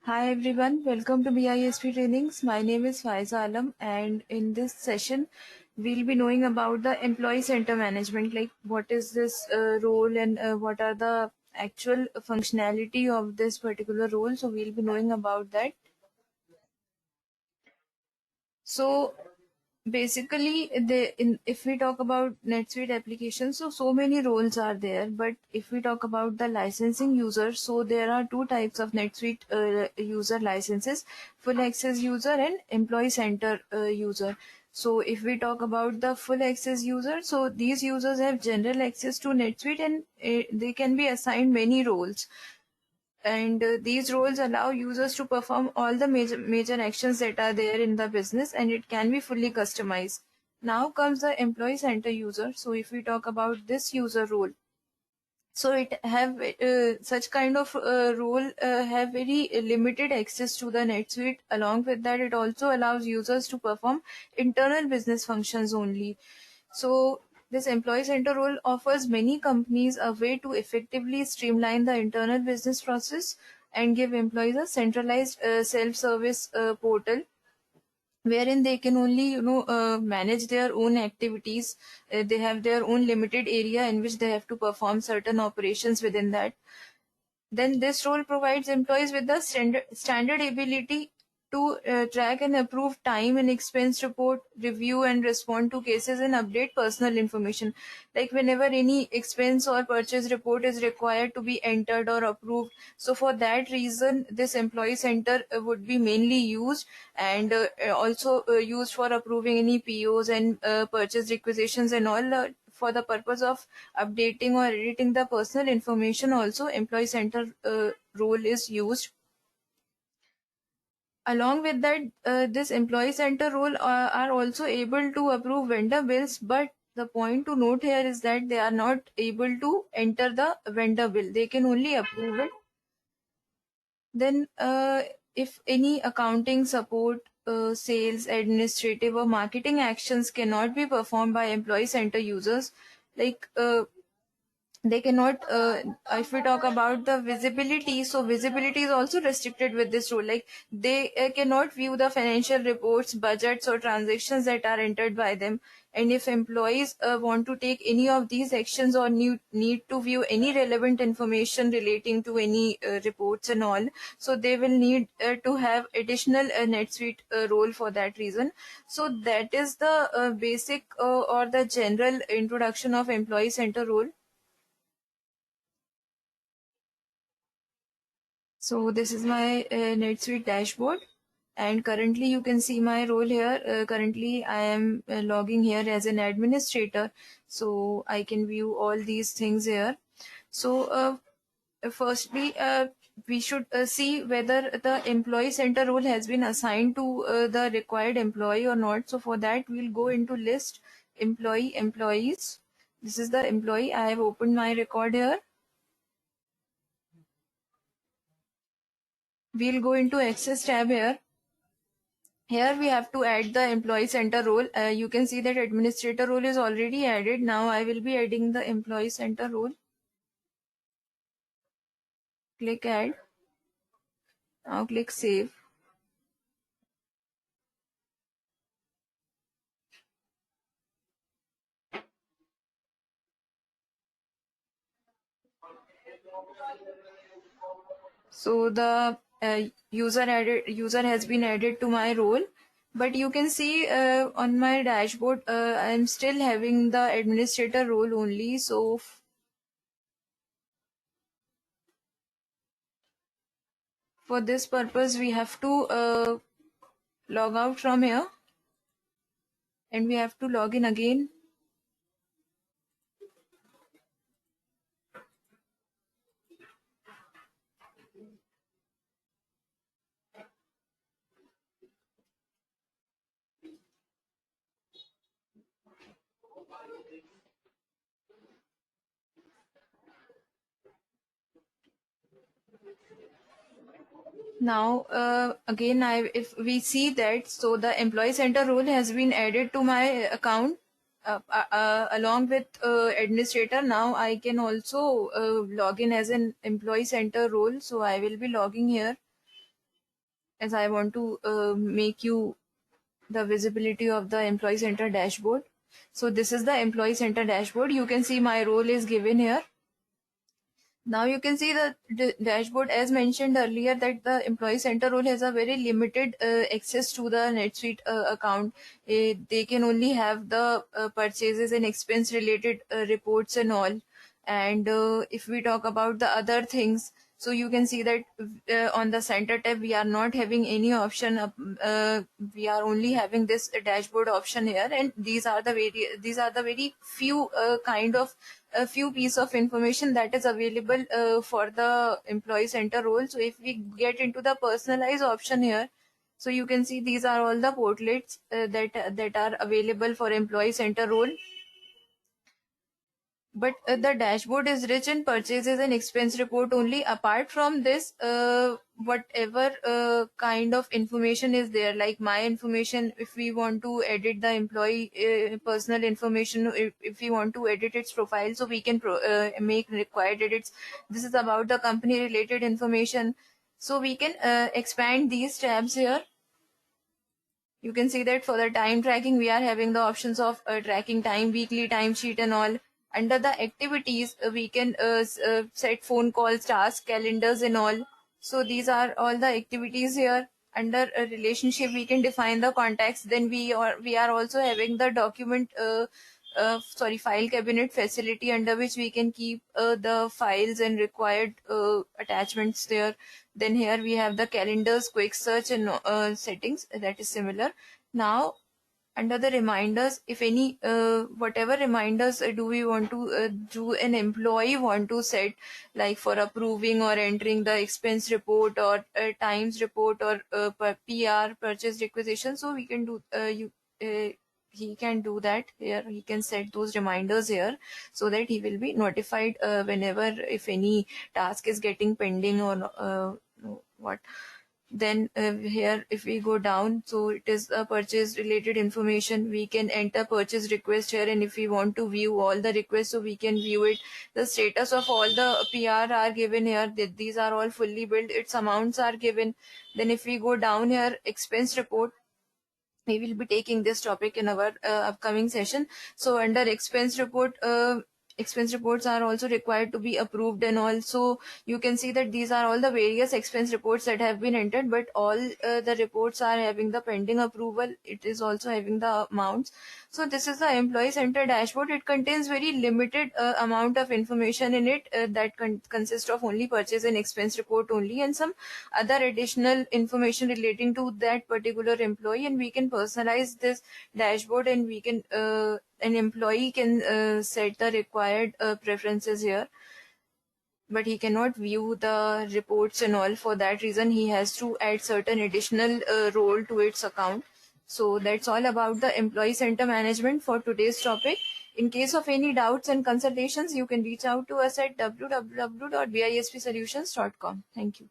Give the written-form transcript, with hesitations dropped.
Hi everyone, welcome to BISP trainings. My name is Faiza Alam, and in this session we'll be knowing about the employee center management, like what is this role and what are the actual functionality of this particular role. So we'll be knowing about that. So basically, if we talk about NetSuite applications, so many roles are there. But if we talk about the licensing user, so there are two types of NetSuite user licenses: full access user and employee center user. So if we talk about the full access user, so these users have general access to NetSuite, and they can be assigned many roles, and these roles allow users to perform all the major actions that are there in the business, and it can be fully customized. Now comes the employee center user. So if we talk about this user role, so it have such kind of role have very limited access to the NetSuite. Along with that, it also allows users to perform internal business functions only. So this employee center role offers many companies a way to effectively streamline the internal business process and give employees a centralized self-service portal wherein they can only manage their own activities. They have their own limited area in which they have to perform certain operations within that. Then this role provides employees with the standard ability to track and approve time and expense report, review and respond to cases, and update personal information. Like whenever any expense or purchase report is required to be entered or approved. So for that reason, this employee center would be mainly used, and also used for approving any POs and purchase requisitions and all. For the purpose of updating or editing the personal information, also employee center role is used. Along with that, this employee center role are also able to approve vendor bills, but the point to note here is that they are not able to enter the vendor bill. They can only approve it. Then if any accounting support, sales, administrative or marketing actions cannot be performed by employee center users, like they cannot, if we talk about the visibility, so visibility is also restricted with this rule. Like they cannot view the financial reports, budgets or transactions that are entered by them. And if employees want to take any of these actions or need to view any relevant information relating to any reports and all, so they will need to have additional NetSuite role for that reason. So that is the basic or the general introduction of employee center role. So this is my NetSuite dashboard, and currently you can see my role here. Currently I am logging here as an administrator, so I can view all these things here. So firstly, we should see whether the employee center role has been assigned to the required employee or not. So for that, we'll go into list employees. This is the employee. I have opened my record here. We'll go into access tab here. Here we have to add the employee center role. You can see that administrator role is already added. Now I will be adding the employee center role. Click add. Now click save. So the user has been added to my role. But you can see on my dashboard, I am still having the administrator role only. So for this purpose, we have to log out from here, and we have to log in again. Now again, if we see that, so the employee center role has been added to my account. along with administrator, now I can also log in as an employee center role. So I will be logging here, as I want to make you the visibility of the employee center dashboard. So this is the employee center dashboard. You can see my role is given here. Now you can see the dashboard, as mentioned earlier, that the employee center role has a very limited access to the NetSuite account. They can only have the purchases and expense related reports and all. And if we talk about the other things, so you can see that on the center tab we are not having any option. We are only having this dashboard option here, and these are the very few kind of a few piece of information that is available for the employee center role. So if we get into the personalized option here, so you can see these are all the portlets that are available for employee center role. But the dashboard is rich in purchases and expense report only. Apart from this, whatever kind of information is there, like my information, if we want to edit the employee personal information, if we want to edit its profile, so we can make required edits. This is about the company related information. So we can expand these tabs here. You can see that for the time tracking, we are having the options of tracking time, weekly time sheet and all. Under the activities, we can set phone calls, tasks, calendars and all. So these are all the activities here. Under a relationship, we can define the contacts. Then we are also having the document, file cabinet facility, under which we can keep the files and required attachments there. Then here we have the calendars, quick search and settings, that is similar. Now under the reminders, if any whatever reminders do we want to do an employee want to set, like for approving or entering the expense report or times report or PR, purchase requisition, so we can do he can do that here. He can set those reminders here, so that he will be notified whenever, if any task is getting pending or what. Then here if we go down, so it is a purchase related information. We can enter purchase request here, and if we want to view all the requests, so we can view it. The status of all the PR are given here. These are all fully built. Its amounts are given. Then if we go down here, expense report, we will be taking this topic in our upcoming session. So under expense report, expense reports are also required to be approved, and also you can see that these are all the various expense reports that have been entered, but all the reports are having the pending approval. It is also having the amounts. So this is the employee center dashboard. It contains very limited amount of information in it that consists of only purchase and expense report only, and some other additional information relating to that particular employee. And we can personalize this dashboard, and we can an employee can set the required preferences here, but he cannot view the reports and all. For that reason, he has to add certain additional role to its account. So that's all about the employee center management for today's topic. In case of any doubts and consultations, you can reach out to us at www.bispsolutions.com. Thank you.